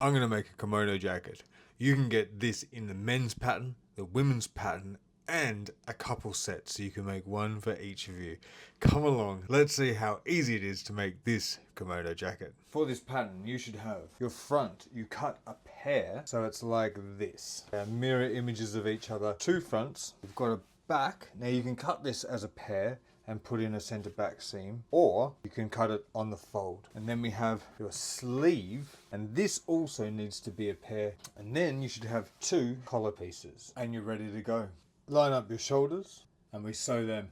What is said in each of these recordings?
I'm going to make a kimono jacket. You can get this in the men's pattern, the women's pattern, and a couple sets, so you can make one for each of you. Come along, let's see how easy it is to make this kimono jacket. For this pattern, you should have your front, you cut a pair, so it's like this. Mirror images of each other, two fronts. We've got a back. Now you can cut this as a pair and put in a center back seam, or you can cut it on the fold. And then we have your sleeve, and this also needs to be a pair. And then you should have two collar pieces, and you're ready to go. Line up your shoulders, and we sew them.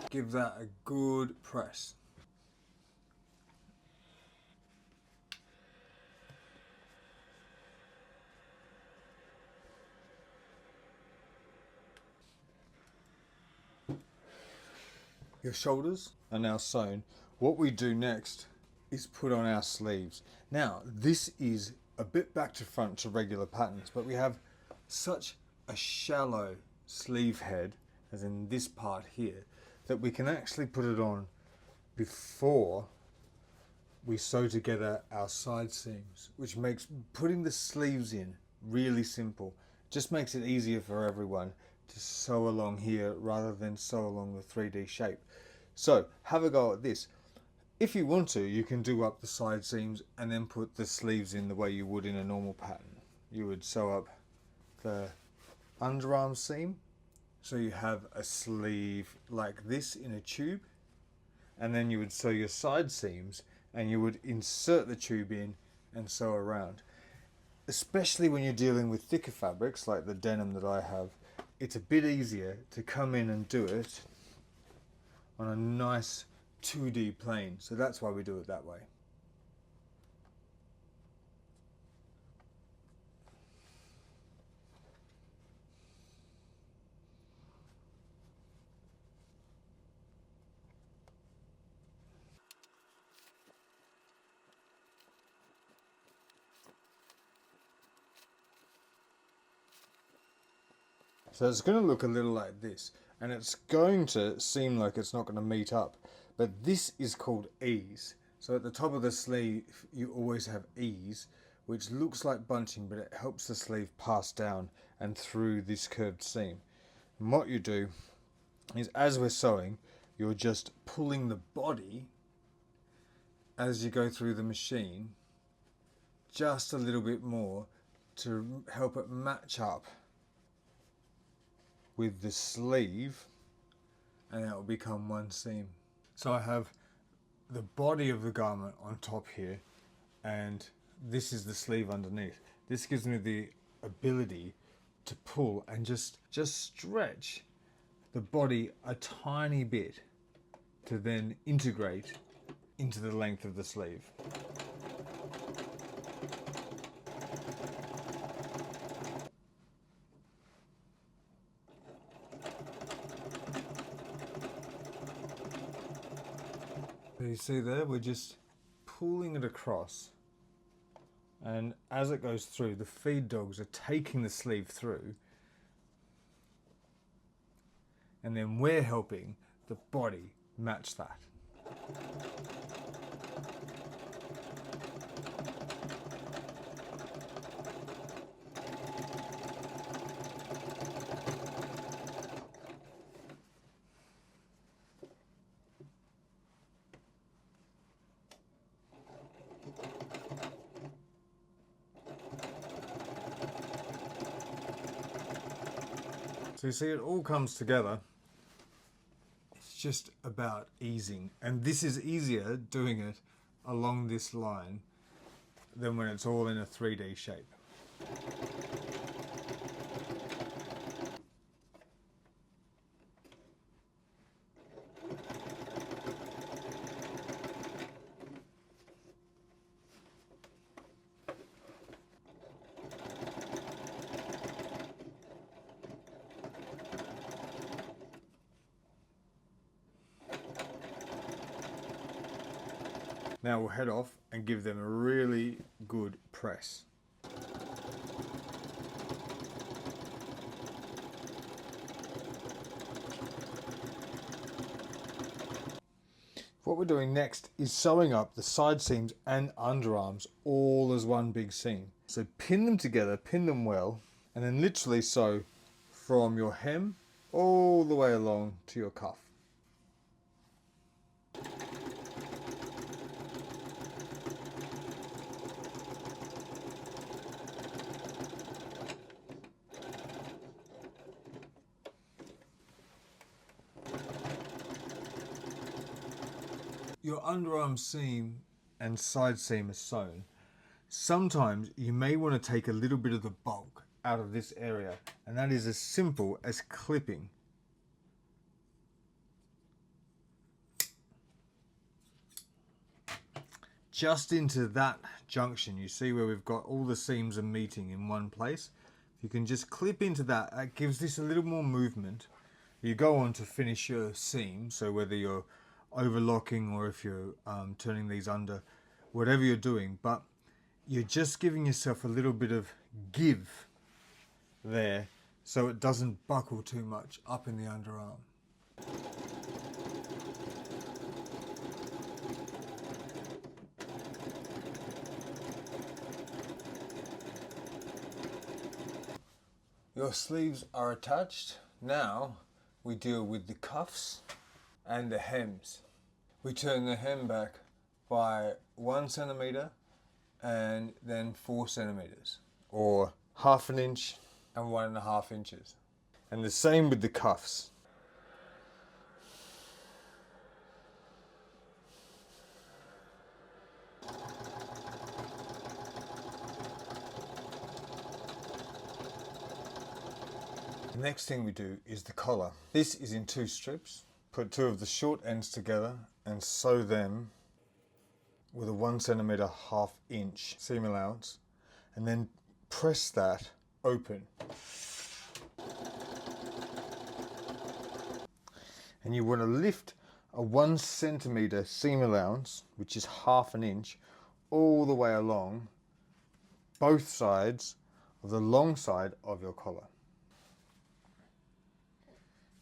Give that a good press. Your shoulders are now sewn. What we do next is put on our sleeves. Now, this is a bit back to front to regular patterns, but we have such a shallow sleeve head, as in this part here, that we can actually put it on before we sew together our side seams, which makes putting the sleeves in really simple. Just makes it easier for everyone to sew along here rather than sew along the 3D shape. So have a go at this. If you want to, you can do up the side seams and then put the sleeves in the way you would in a normal pattern. You would sew up the underarm seam, so you have a sleeve like this in a tube, and then you would sew your side seams and you would insert the tube in and sew around. Especially when you're dealing with thicker fabrics like the denim that I have, it's a bit easier to come in and do it on a nice 2D plane. So that's why we do it that way. So it's going to look a little like this, and it's going to seem like it's not going to meet up, but this is called ease. So at the top of the sleeve you always have ease, which looks like bunching, but it helps the sleeve pass down and through this curved seam. And what you do is, as we're sewing, you're just pulling the body as you go through the machine just a little bit more to help it match up with the sleeve, and that will become one seam. So I have the body of the garment on top here, and this is the sleeve underneath. This gives me the ability to pull and just stretch the body a tiny bit to then integrate into the length of the sleeve. So you see there, we're just pulling it across, and as it goes through, the feed dogs are taking the sleeve through, and then we're helping the body match that. So you see, it all comes together. It's just about easing, and this is easier doing it along this line than when it's all in a 3D shape. Now we'll head off and give them a really good press. What we're doing next is sewing up the side seams and underarms all as one big seam. So pin them together, pin them well, and then literally sew from your hem all the way along to your cuff. Your underarm seam and side seam is sewn. Sometimes you may want to take a little bit of the bulk out of this area, and that is as simple as clipping. Just into that junction, you see where we've got all the seams are meeting in one place. If you can just clip into that, that gives this a little more movement. You go on to finish your seam, so whether you're overlocking or if you're turning these under, whatever you're doing, but you're just giving yourself a little bit of give there so it doesn't buckle too much up in the underarm. Your sleeves are attached. Now we deal with the cuffs and the hems. We turn the hem back by 1 centimeter and then 4 centimeters, or half an inch and 1.5 inches. And the same with the cuffs. The next thing we do is the collar. This is in 2 strips. Put 2 of the short ends together and sew them with a 1 centimeter half inch seam allowance, and then press that open. And you want to lift a 1 centimeter seam allowance, which is half an inch, all the way along both sides of the long side of your collar.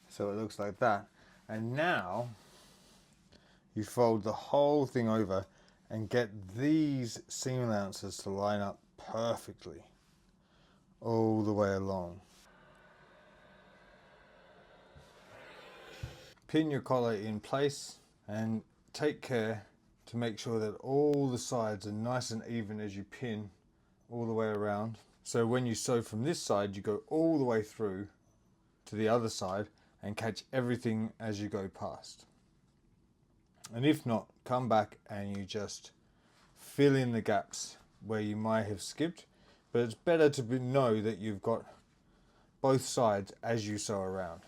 So it looks like that. And now you fold the whole thing over and get these seam allowances to line up perfectly all the way along. Pin your collar in place and take care to make sure that all the sides are nice and even as you pin all the way around. So when you sew from this side, you go all the way through to the other side and catch everything as you go past. And if not, come back and you just fill in the gaps where you might have skipped, but it's better to know that you've got both sides as you sew around.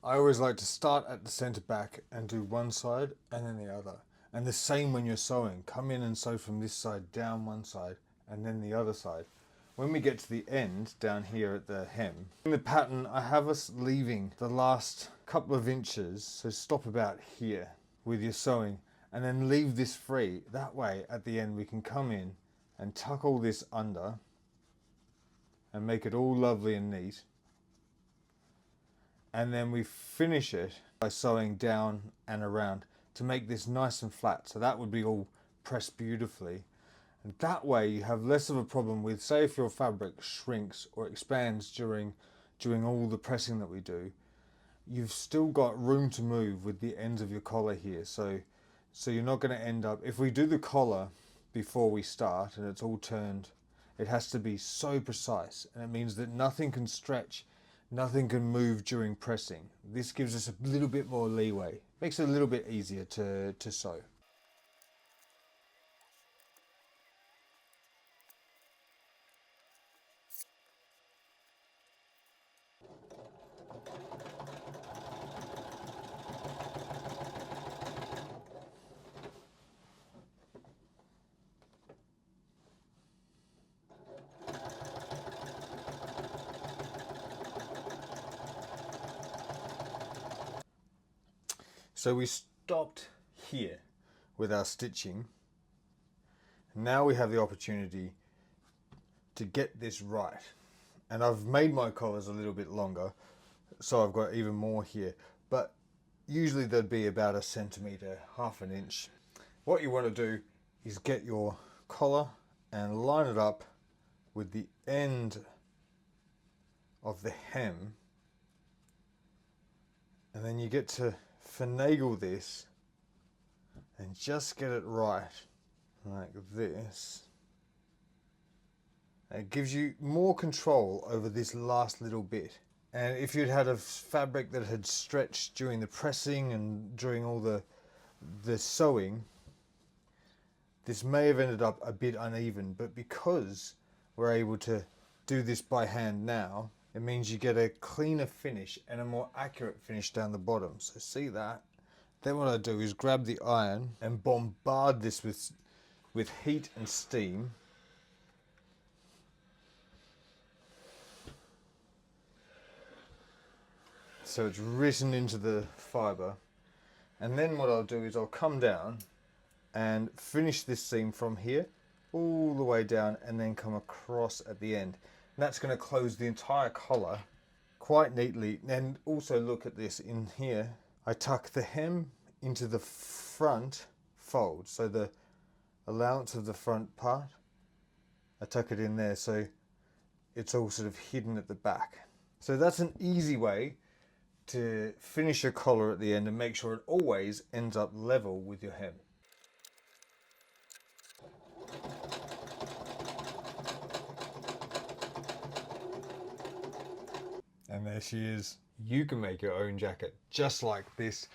I always like to start at the center back and do one side and then the other. And the same when you're sewing. Come in and sew from this side down one side and then the other side. When we get to the end down here at the hem, in the pattern I have us leaving the last couple of inches, so stop about here with your sewing and then leave this free. That way at the end we can come in and tuck all this under and make it all lovely and neat. And then we finish it by sewing down and around to make this nice and flat. So that would be all pressed beautifully. And that way you have less of a problem with, say if your fabric shrinks or expands during all the pressing that we do, you've still got room to move with the ends of your collar here. So you're not going to end up, if we do the collar before we start and it's all turned, it has to be so precise, and it means that nothing can stretch, nothing can move during pressing. This gives us a little bit more leeway, makes it a little bit easier to sew. So we stopped here with our stitching. Now we have the opportunity to get this right. And I've made my collars a little bit longer, so I've got even more here. But Usually they'd be about a centimetre, half an inch. What you want to do is get your collar and line it up with the end of the hem, and then you get to finagle this and just get it right like this. And it gives you more control over this last little bit. And if you'd had a fabric that had stretched during the pressing and during all the sewing, this may have ended up a bit uneven, but because we're able to do this by hand now, it means you get a cleaner finish and a more accurate finish down the bottom. So see that? Then what I do is grab the iron and bombard this with heat and steam. So it's written into the fibre. And then what I'll do is I'll come down and finish this seam from here all the way down and then come across at the end. And that's going to close the entire collar quite neatly. And also look at this in here. I tuck the hem into the front fold. So the allowance of the front part, I tuck it in there so it's all sort of hidden at the back. So that's an easy way to finish your collar at the end and make sure it always ends up level with your hem. And there she is. You can make your own jacket just like this.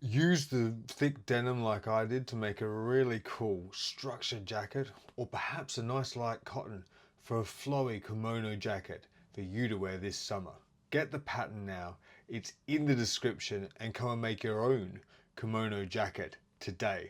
Use the thick denim like I did to make a really cool structured jacket, or perhaps a nice light cotton for a flowy kimono jacket for you to wear this summer. Get the pattern now, it's in the description, and come and make your own kimono jacket today.